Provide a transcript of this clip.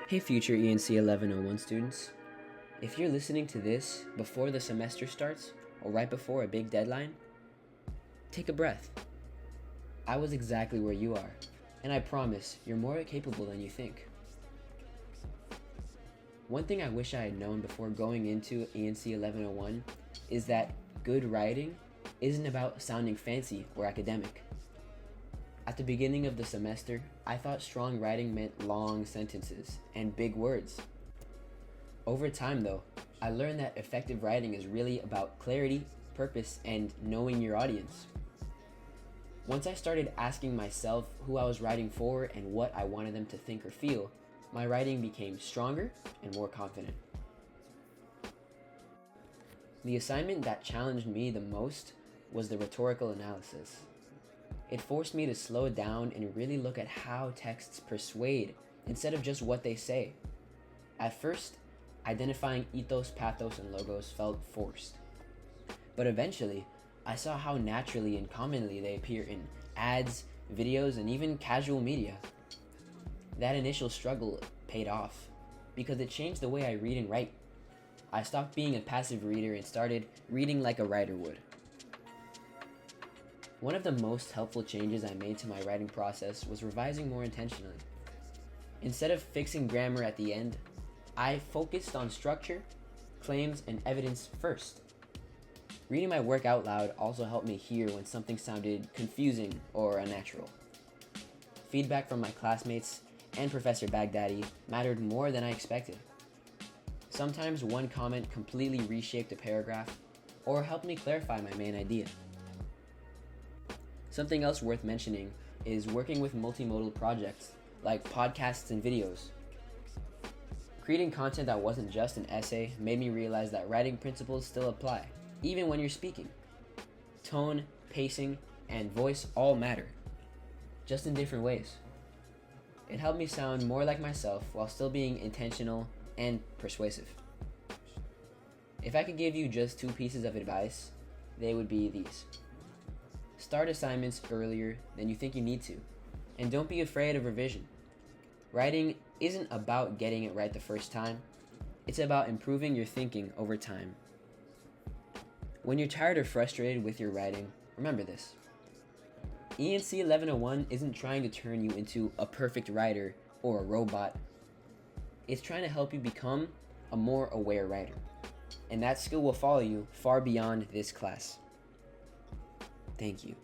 Hey future ENC 1101 students, if you're listening to this before the semester starts or right before a big deadline, take a breath. I was exactly where you are, and I promise you're more capable than you think. One thing I wish I had known before going into ENC 1101 is that good writing isn't about sounding fancy or academic. At the beginning of the semester, I thought strong writing meant long sentences and big words. Over time though, I learned that effective writing is really about clarity, purpose, and knowing your audience. Once I started asking myself who I was writing for and what I wanted them to think or feel, my writing became stronger and more confident. The assignment that challenged me the most was the rhetorical analysis. It forced me to slow down and really look at how texts persuade instead of just what they say. At first, identifying ethos, pathos, and logos felt forced. But eventually, I saw how naturally and commonly they appear in ads, videos, and even casual media. That initial struggle paid off because it changed the way I read and write. I stopped being a passive reader and started reading like a writer would. One of the most helpful changes I made to my writing process was revising more intentionally. Instead of fixing grammar at the end, I focused on structure, claims, and evidence first. Reading my work out loud also helped me hear when something sounded confusing or unnatural. Feedback from my classmates and Professor Baghdadi mattered more than I expected. Sometimes one comment completely reshaped a paragraph or helped me clarify my main idea. Something else worth mentioning is working with multimodal projects like podcasts and videos. Creating content that wasn't just an essay made me realize that writing principles still apply, even when you're speaking. Tone, pacing, and voice all matter, just in different ways. It helped me sound more like myself while still being intentional and persuasive. If I could give you just 2 pieces of advice, they would be these. Start assignments earlier than you think you need to, and don't be afraid of revision. Writing isn't about getting it right the first time, it's about improving your thinking over time. When you're tired or frustrated with your writing, remember this. ENC 1101 isn't trying to turn you into a perfect writer or a robot. It's trying to help you become a more aware writer, and that skill will follow you far beyond this class. Thank you.